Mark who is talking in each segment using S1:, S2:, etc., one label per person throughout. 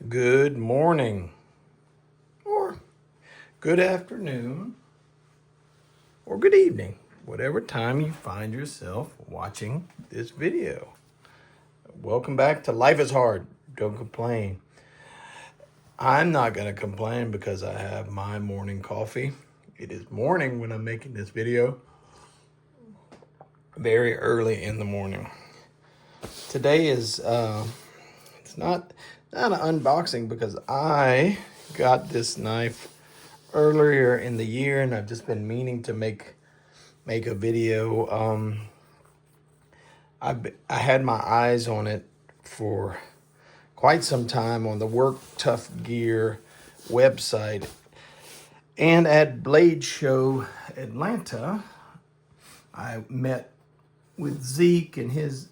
S1: Good morning, or good afternoon, or good evening, whatever time you find yourself watching this video. Welcome back to Life is Hard, Don't Complain. I'm not going to complain because I have my morning coffee. It is morning when I'm making this video, very early in the morning. Today is, it's not an unboxing because I got this knife earlier in the year and I've just been meaning to make a video. I had my eyes on it for quite some time on the Work Tuff Gear website, and at Blade Show Atlanta I met with Zeke and his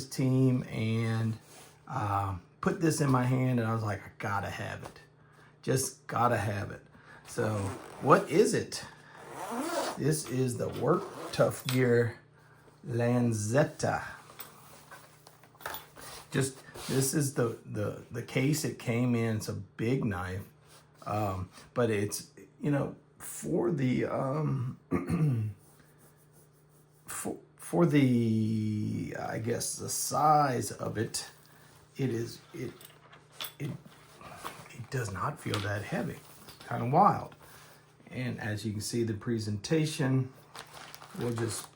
S1: team and put this in my hand, and I was like, I gotta have it. Just gotta have it. So, what is it? This is the Work Tuff Gear Lanzeta. This is the case it came in. It's a big knife, but it's, for the for the, I guess, the size of it. It does not feel that heavy. Kind of wild. And as you can see, the presentation, we'll just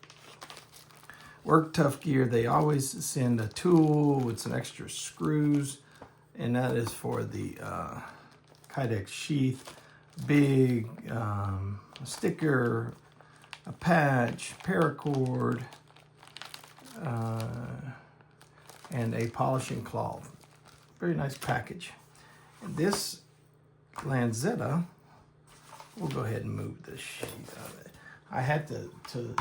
S1: Work Tuff Gear. They always send a tool with some extra screws, and that is for the Kydex sheath, big sticker, a patch, paracord, and a polishing cloth. Very nice package. And this Lanzeta, we'll go ahead and move the sheet of it. I had to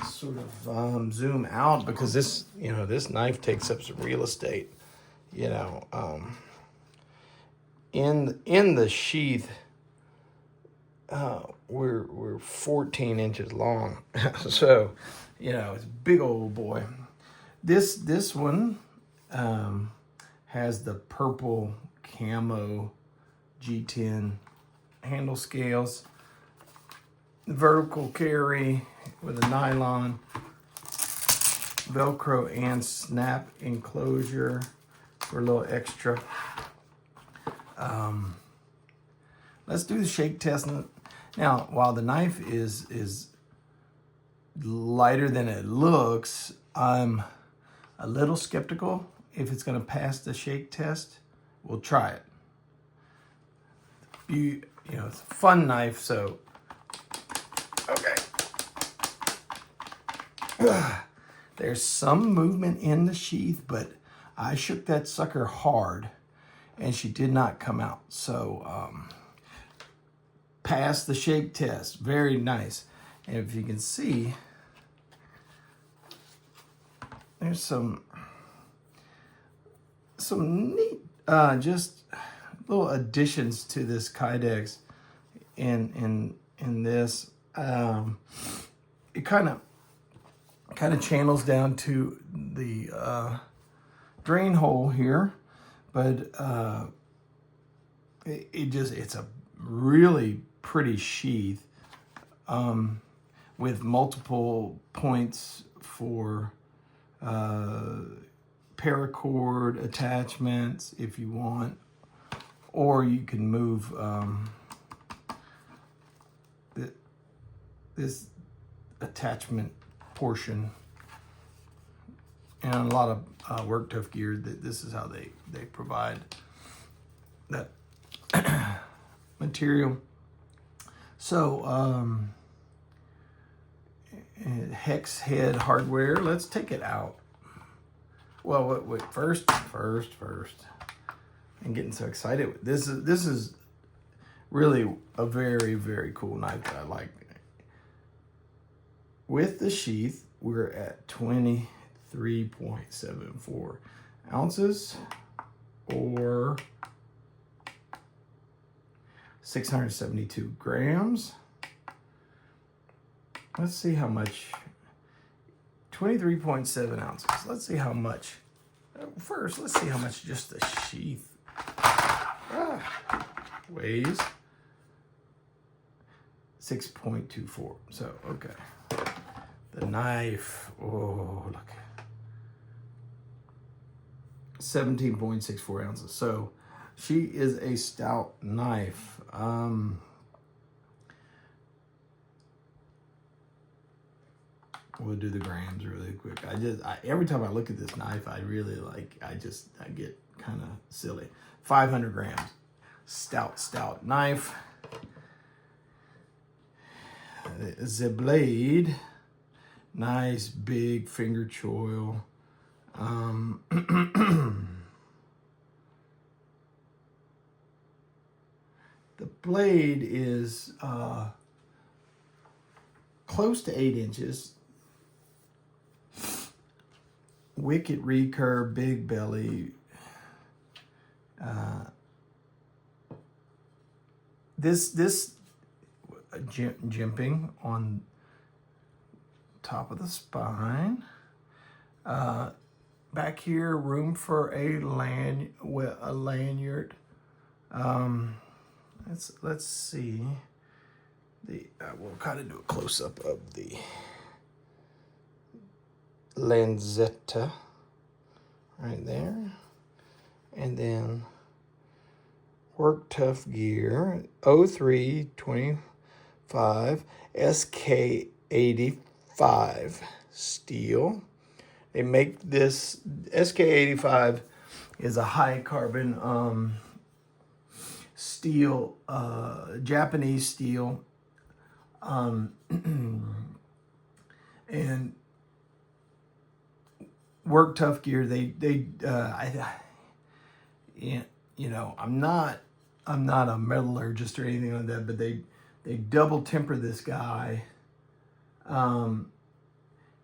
S1: sort of zoom out because this knife takes up some real estate. In the sheath, we're 14 inches long, so it's a big old boy. This one has the purple camo G10 handle scales, vertical carry with a nylon, Velcro and snap enclosure for a little extra. Let's do the shake test. Now, while the knife is lighter than it looks, I'm a little skeptical if it's going to pass the shake test. We'll try it. It's a fun knife, so okay. There's some movement in the sheath, but I shook that sucker hard and she did not come out. So pass the shake test. Very nice. And if you can see, there's some neat just little additions to this Kydex in this. It kind of channels down to the drain hole here, but it's a really pretty sheath with multiple points for paracord attachments if you want, or you can move this attachment portion. And a lot of Work Tuff Gear, this is how they provide that material. So hex head hardware. Let's take it out. Well, wait, first. I'm getting so excited. This is really a very, very cool knife that I like. With the sheath, we're at 23.74 ounces, or 672 grams. Let's see how much. 23.7 ounces. Let's see how much. First, let's see how much just the sheath. weighs 6.24. So, okay. The knife, oh, look. 17.64 ounces. So, she is a stout knife. We'll do the grams really quick. Every time I look at this knife, I really I get kind of silly. 500 grams. Stout knife. The blade, nice big finger choil. The blade is close to 8 inches. Wicked recurve, big belly. This jimping on top of the spine. Back here, room for a lanyard. Let's see. We'll kind of do a close up of the Lanzeta right there, and then Work Tuff Gear 0325 SK85 steel. They make this SK85 is a high carbon steel, Japanese steel, and Work Tuff Gear. I'm not a metallurgist or anything like that, but they double temper this guy.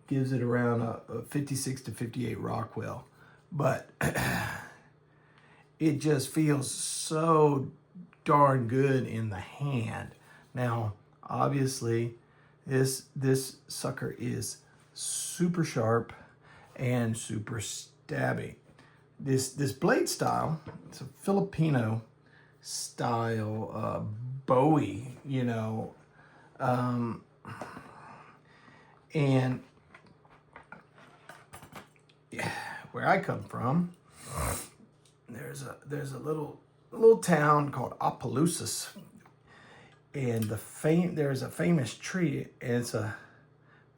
S1: Gives it around a 56 to 58 Rockwell, but it just feels so darn good in the hand. Now, obviously, this sucker is super sharp and super stabby. This blade style, it's a Filipino style Bowie, and where I come from, there's a little town called Opelousas, and there's a famous tree, and it's a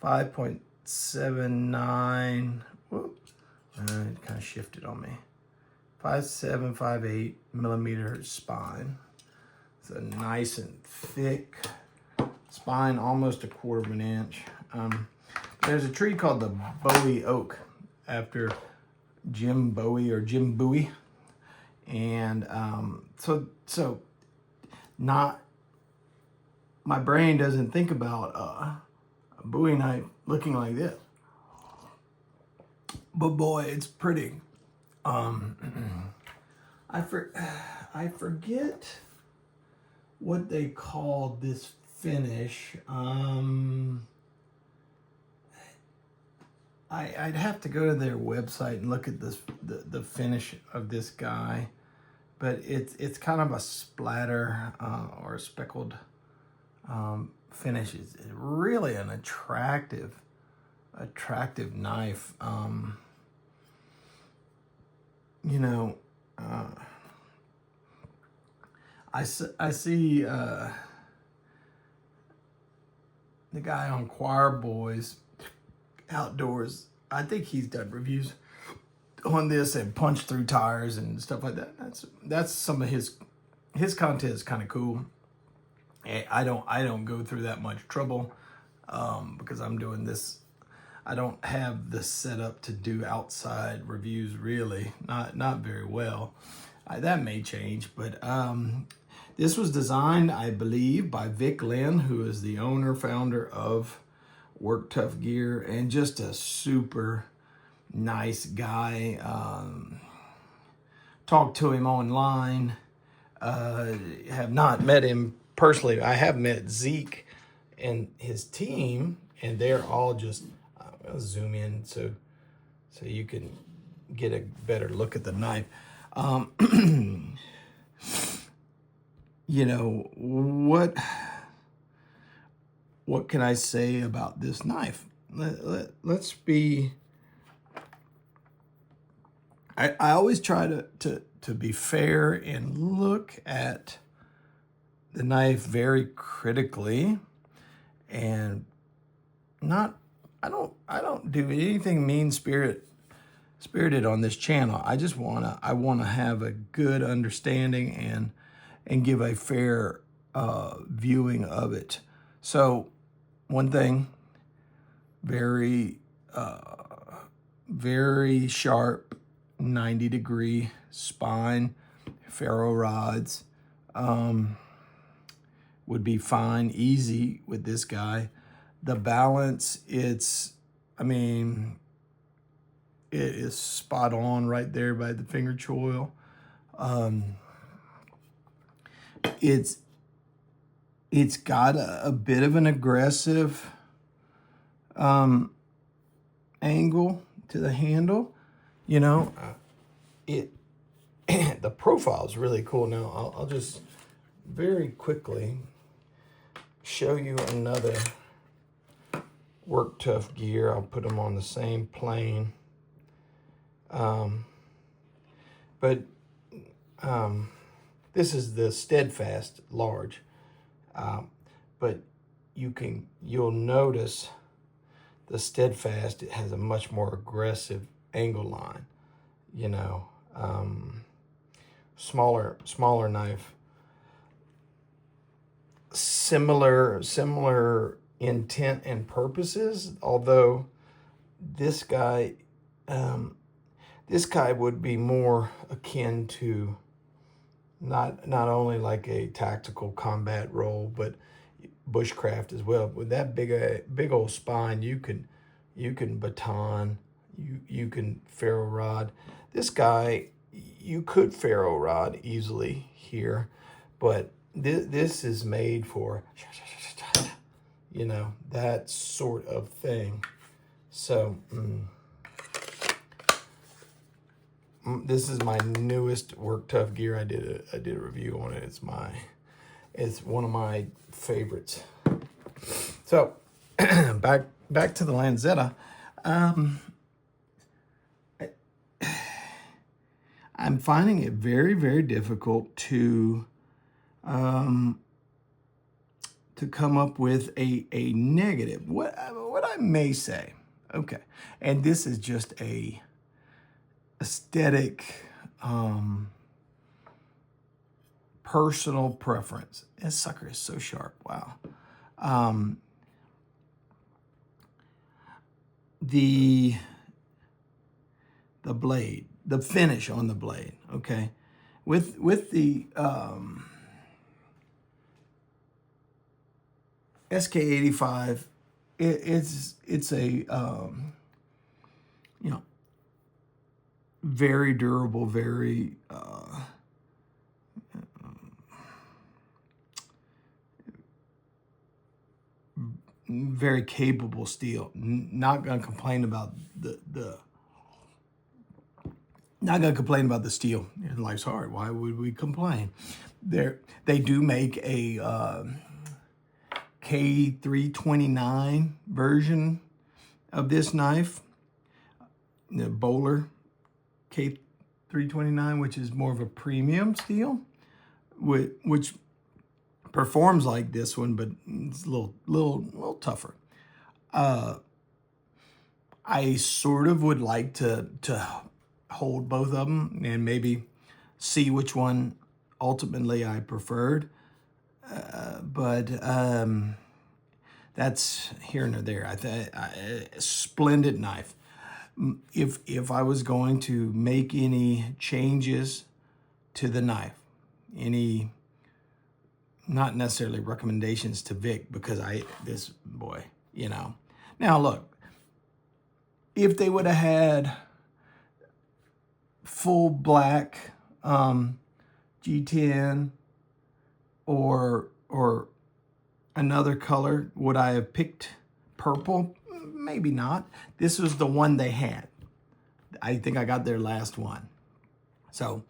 S1: 5.79. Whoops, it kind of shifted on me. 5.758 millimeter spine. It's a nice and thick spine, almost a quarter of an inch. There's a tree called the Bowie oak, after Jim Bowie, and so not, my brain doesn't think about a Bowie knife looking like this, but boy, it's pretty. I forget what they called this finish. I'd have to go to their website and look at the finish of this guy, but it's kind of a splatter or a speckled finish. It's really an attractive knife. I see the guy on Choir Boys Outdoors. I think he's done reviews on this and punched through tires and stuff like that. That's some of his content is kind of cool. I don't go through that much trouble because I'm doing this. I don't have the setup to do outside reviews, really, not very well. That may change, but this was designed, I believe, by Vic Lin, who is the founder of Work Tuff Gear, and just a super nice guy. Talked to him online. Have not met him personally. I have met Zeke and his team, and they're all just, I'll zoom in so you can get a better look at the knife. you know, what can I say about this knife? Let's be, I always try to be fair and look at the knife very critically, and not, I don't do anything spirited on this channel. I wanna have a good understanding and give a fair viewing of it. So one thing, very sharp 90-degree spine, ferro rods would be fine, easy with this guy. The balance, it is spot on right there by the finger choil. It's got a bit of an aggressive angle to the handle. You know, the profile is really cool. Now I'll just very quickly show you another Work Tuff Gear. I'll put them on the same plane. This is the Steadfast large, but you'll notice the Steadfast, it has a much more aggressive angle line, you know, smaller knife, similar intent and purposes, although this guy would be more akin to not only like a tactical combat role, but bushcraft as well. With that big old spine, you can baton, you can ferro rod. This guy, you could ferro rod easily here, but this is made for, you know, that sort of thing. So this is my newest Work Tuff Gear. I did a review on it. It's one of my favorites. So back to the Lanzeta. I'm finding it very, very difficult to come up with a negative. What I may say, okay, and this is just a aesthetic, personal preference. This sucker is so sharp. Wow. The blade, the finish on the blade, okay, with the SK85, it's a you know, very durable, very very capable steel. Not gonna complain about not gonna complain about the steel. Life's hard. Why would we complain? They do make a K329 version of this knife, the Bowler K329, which is more of a premium steel, which performs like this one, but it's a little tougher. I sort of would like to hold both of them and maybe see which one ultimately I preferred. But that's here and there. Splendid knife. If I was going to make any changes to the knife, not necessarily recommendations to Vic, because this boy, you know. Now look, if they would have had full black G10 or another color, would I have picked purple? Maybe not. This was the one they had. I think I got their last one. So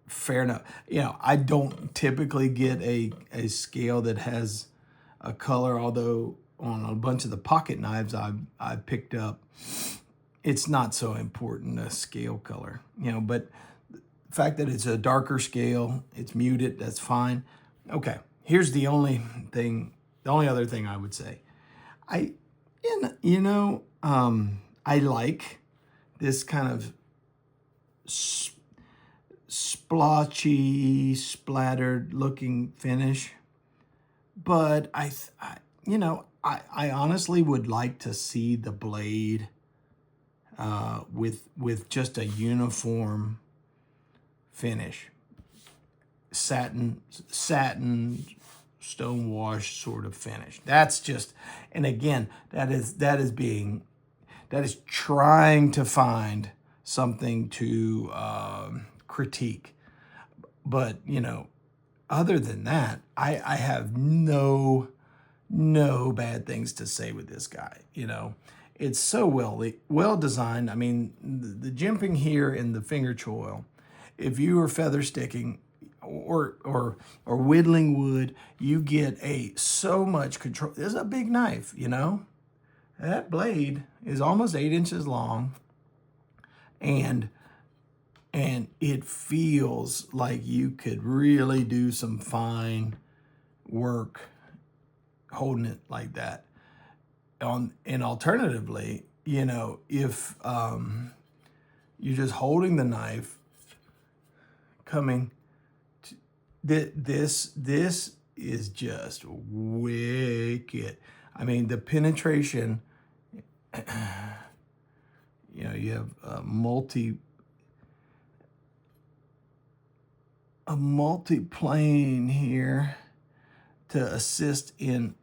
S1: fair enough. You know, I don't typically get a scale that has a color, although on a bunch of the pocket knives I picked up, it's not so important a scale color, you know, but the fact that it's a darker scale, it's muted, that's fine. Okay, here's the only other thing I would say. I like this kind of splotchy, splattered looking finish, but I honestly would like to see the blade with just a uniform finish, satin stone wash sort of finish. That's just, and again, that is trying to find something to critique. But, you know, other than that, I have no bad things to say with this guy. You know, it's so well designed. I mean, the jimping here in the finger choil, if you are feather sticking or whittling wood, you get so much control. This is a big knife, you know. That blade is almost 8 inches long, and it feels like you could really do some fine work holding it like that. And alternatively, you know, if you're just holding the knife, coming to, this is just wicked. I mean, the penetration, you know, you have a multi-plane here to assist in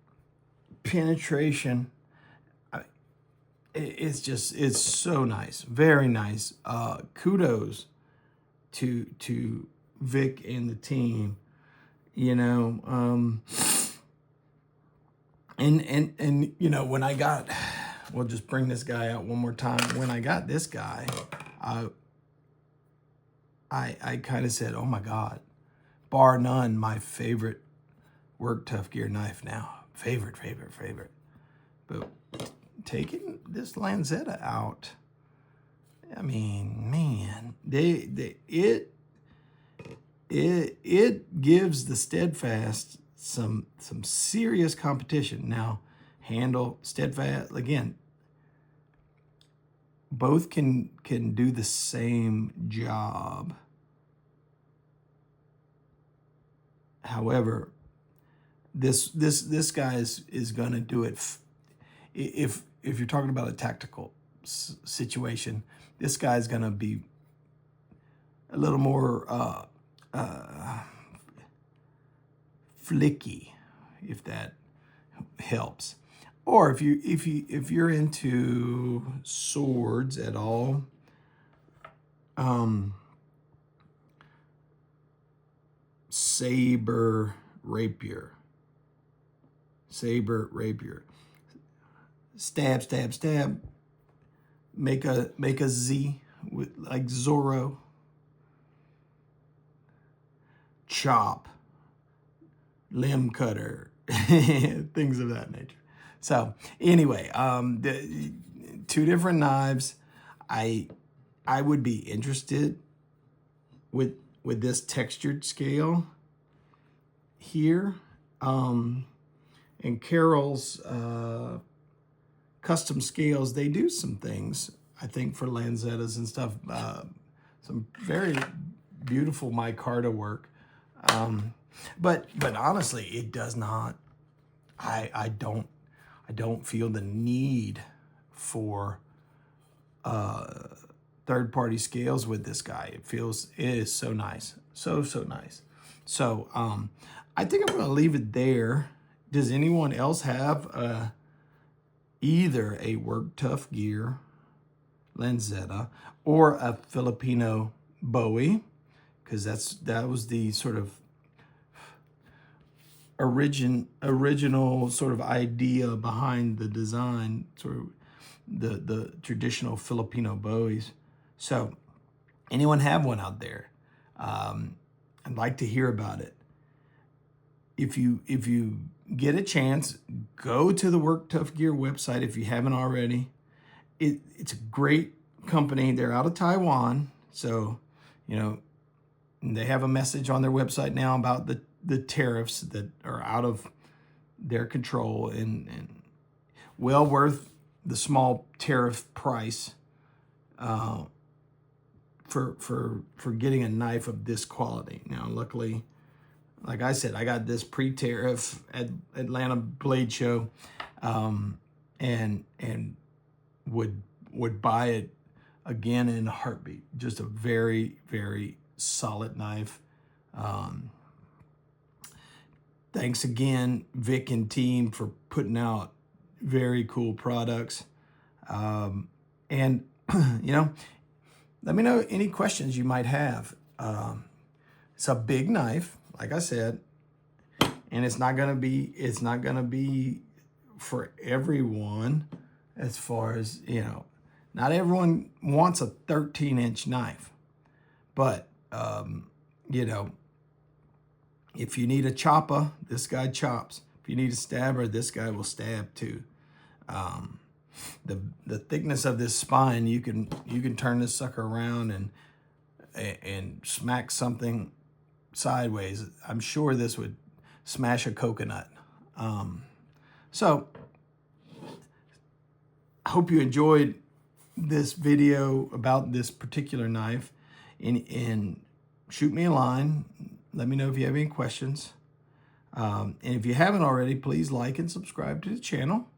S1: penetration. It's so nice, very nice. Kudos to Vic and the team, you know. And you know, when I got, we'll just bring this guy out one more time. When I got this guy, I kind of said, oh my God, bar none, my favorite Work Tuff Gear knife now. Favorite. But taking this Lanzeta out, I mean, man, it gives the Steadfast some serious competition. Now, handle, Steadfast, again, both can do the same job. However, this guy is going to do it. If you're talking about a tactical situation, this guy's going to be a little more flicky, if that helps. Or if you're into swords at all, saber rapier, stab, make a Z with like Zorro, chop, limb cutter, things of that nature. So anyway, the two different knives. I would be interested with this textured scale here. And Carol's custom scales, they do some things, I think, for Lanzetas and stuff. Some very beautiful micarta work. But honestly, it does not, I don't feel the need for third-party scales with this guy. It is so nice. So nice. So I think I'm gonna leave it there. Does anyone else have either a Work Tuff Gear Lanzeta or a Filipino Bowie? Because that was the sort of original sort of idea behind the design, sort of the traditional Filipino Bowies. So anyone have one out there? I'd like to hear about it. If you get a chance, go to the Work Tuff Gear website if you haven't already. It's a great company. They're out of Taiwan, so they have a message on their website now about the tariffs that are out of their control, and well worth the small tariff price for getting a knife of this quality. Now, luckily, like I said, I got this pre-tariff at Atlanta Blade Show, and would buy it again in a heartbeat. Just a very, very solid knife. Thanks again, Vic and team, for putting out very cool products. And let me know any questions you might have. It's a big knife, like I said, and it's not gonna be for everyone. As far as, not everyone wants a 13-inch knife, but if you need a chopper, this guy chops. If you need a stabber, this guy will stab too. The thickness of this spine, you can turn this sucker around and smack something sideways. I'm sure this would smash a coconut. So I hope you enjoyed this video about this particular knife, and shoot me a line. Let me know if you have any questions. And if you haven't already, please like and subscribe to the channel.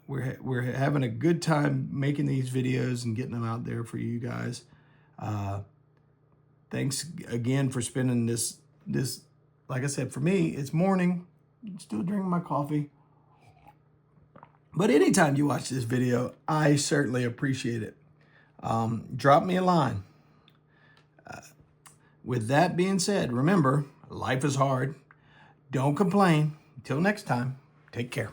S1: We're having a good time making these videos and getting them out there for you guys. Thanks again for spending this. Like I said, for me, it's morning. I'm still drinking my coffee. But anytime you watch this video, I certainly appreciate it. Drop me a line. With that being said, remember, life is hard. Don't complain. Until next time, take care.